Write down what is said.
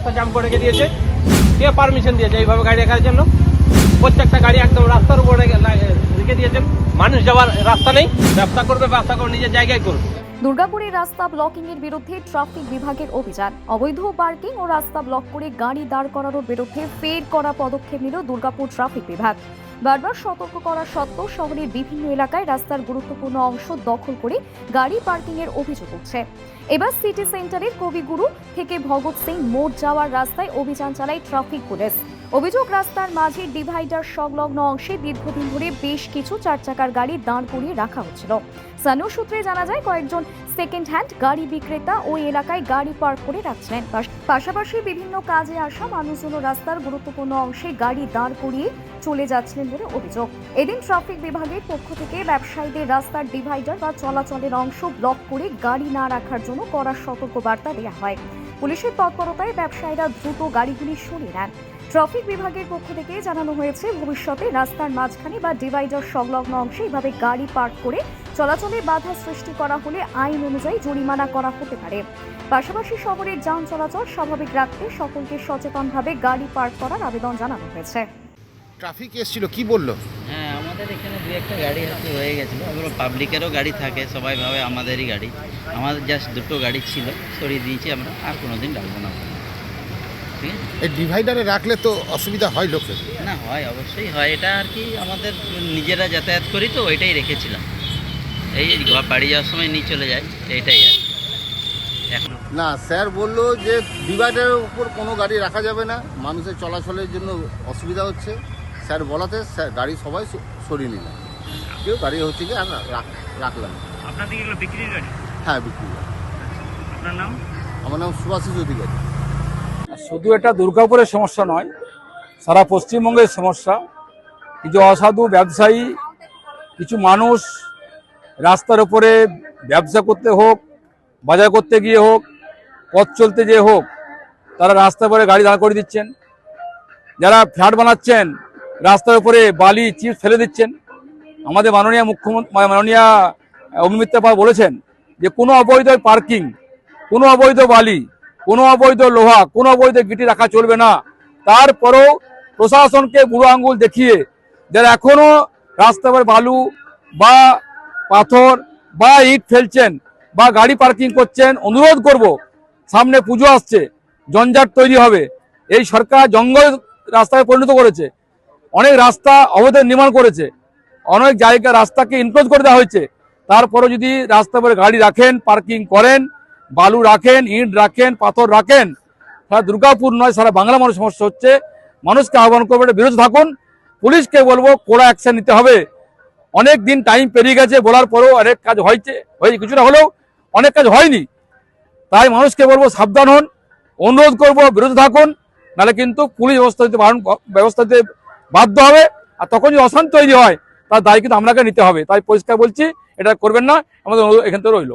রাস্তা জাম করে রেখে দিয়েছে। কে পারমিশন দিয়েছে এইভাবে গাড়ি রাখার জন্য? প্রত্যেকটা গাড়ি একদম রাস্তার উপরে রেখে দিয়েছেন। মানুষ যাওয়ার রাস্তা নেই, ব্যবসা করবে নিজের জায়গায় করবে। দুর্গাপুরে রাস্তা ব্লকিং এর বিরুদ্ধে ট্রাফিক বিভাগের অভিযান। অবৈধ পার্কিং ও রাস্তা ব্লক করে গাড়ি দাঁড় করানোর বিরুদ্ধে ফের কড়া পদক্ষেপ নিল দুর্গাপুর ট্রাফিক বিভাগ। বারবার সতর্ক করা সত্ত্বেও শহরের বিভিন্ন এলাকায় রাস্তার গুরুত্বপূর্ণ অংশ দখল করে গাড়ি পার্কিং এর অভিযোগ উঠছে। এবার সিটি সেন্টারের কবিগুরু থেকে ভগৎ সিং মোড় যাওয়ার রাস্তায় অভিযান চালায় ট্রাফিক পুলিশ। অভিযোগ, রাস্তার মাঝে ডিভাইডার সংলগ্ন অংশে দীর্ঘদিন ধরে বেশ কিছু চার চাকার গাড়ি দাঁড় করিয়ে রাখা হচ্ছিল। স্থানীয় সূত্রে জানা যায়, কয়েকজন সেকেন্ড হ্যান্ড গাড়ি বিক্রেতা ওই এলাকায় গাড়ি পার্ক করে রাখছিলেন। পাশাপাশি বিভিন্ন কাজে আসা মানুষজন রাস্তার গুরুত্বপূর্ণ অংশে গাড়ি দাঁড় করিয়ে চলে যাচ্ছিলেন বলে অভিযোগ। এদিন ট্রাফিক বিভাগের পক্ষ থেকে ব্যবসায়ীদের রাস্তার ডিভাইডার বা চলাচলের অংশ ব্লক করে গাড়ি না রাখার জন্য কড়া সতর্কবার্তা দেওয়া হয়। পুলিশের তৎপরতায় ব্যবসায়ীরা দ্রুত গাড়িগুলি সরিয়ে নেন। ট্রাফিক বিভাগের পক্ষ থেকে জানানো হয়েছে, ভবিষ্যতে রাস্তার মাঝখানে বা ডিভাইডার সংলগ্ন অংশে এইভাবে গাড়ি পার্ক করে চলাচলে বাধা সৃষ্টি করা হলে আইন অনুযায়ী জরিমানা করা হতে পারে। পাশাপাশি শহরের যান চলাচল স্বাভাবিক রাখতে সকলকে সচেতনভাবে গাড়ি পার্ক করার আবেদন জানানো হয়েছে। ট্রাফিক এসেছিল, কি বললো? হ্যাঁ, আমাদের এখানে দু একটা গাড়ি হয়তো হয়ে গেছিলো। এগুলো পাবলিকেরও গাড়ি থাকে, সবাই ভাবে আমাদেরই গাড়ি। আমাদের জাস্ট দুটো গাড়ি ছিল, সরিয়ে দিয়েছি আমরা, আর কোনোদিন রাখবো না। ঠিক আছে, এই ডিভাইডারে রাখলে তো অসুবিধা হয় লোকের। না হয়, অবশ্যই হয়। এটা আর কি আমাদের নিজেরা যাতায়াত করি তো, ওইটাই রেখেছিলাম। এই বাড়ি যাওয়ার সময় নিয়ে চলে যায়, এইটাই আর কি। এখন না, স্যার বললো যে ডিভাইডারের উপর কোনো গাড়ি রাখা যাবে না, মানুষের চলাচলের জন্য অসুবিধা হচ্ছে। স্যার বলাতে গাড়ি সবাই সরিয়ে নিলাম, কেউ গাড়ি হচ্ছে কি আর রাখলাম। আপনাদের এগুলো বিক্রির গাড়ি? হ্যাঁ, বিক্রি গাড়ি। আপনার নাম? আমার নাম সুভাষিস অধিকারী। শুধু এটা দুর্গাপুরের সমস্যা নয়, সারা পশ্চিমবঙ্গের সমস্যা। কিছু অসাধু ব্যবসায়ী, কিছু মানুষ রাস্তার উপরে ব্যবসা করতে হোক, বাজার করতে গিয়ে হোক, পথ চলতে গিয়ে হোক, তারা রাস্তার উপরে গাড়ি দাঁড় করে দিচ্ছেন। যারা ফ্ল্যাট বানাচ্ছেন, রাস্তার উপরে বালি চিপস ফেলে দিচ্ছেন। আমাদের মাননীয় মুখ্যমন্ত্রী মাননীয় অমিত পাল বলেছেন যে কোনো অবৈধ পার্কিং, কোনো অবৈধ বালি, কোনো অবৈধ লোহা, কোনো অবৈধ গিটি রাখা চলবে না। তারপরেও প্রশাসনকে বুড়ো আঙ্গুল দেখিয়ে যারা এখনো রাস্তার উপর বালু বা পাথর বা ইট ফেলছেন বা গাড়ি পার্কিং করছেন, অনুরোধ করব, সামনে পুজো আসছে, জঞ্জাট তৈরি হবে। এই সরকার জঙ্গল রাস্তায় পরিণত করেছে, অনেক রাস্তা অবৈধ নির্মাণ করেছে, অনেক জায়গা রাস্তাকে ইনক্লোজ করে দেওয়া হয়েছে। তারপরে যদি রাস্তার উপরে গাড়ি রাখেন, পার্কিং করেন, বালু রাখেন, ইট রাখেন, পাথর রাখেন, সারা দুর্গাপুর নয় সারা বাংলা মানুষ সমস্যা হচ্ছে। মানুষকে আহ্বান করবো এটা বিরত থাকুন। পুলিশকে বলবো কড়া অ্যাকশন নিতে হবে। অনেক দিন টাইম পেরিয়ে গেছে, বলার পরেও অনেক কাজ হয়েছে, কিছুটা হলেও অনেক কাজ হয়নি। তাই মানুষকে বলবো সাবধান হন, অনুরোধ করবো বিরত থাকুন, নাহলে কিন্তু পুলিশ ব্যবস্থা দিতে বাধ্য হবে। আর তখন যদি অশান্তি তৈরি হয়, তার দায় কিন্তু আপনাকে নিতে হবে। তাই পরিষ্কার বলছি, এটা করবেন না, আমাদের এখান থেকে রইল।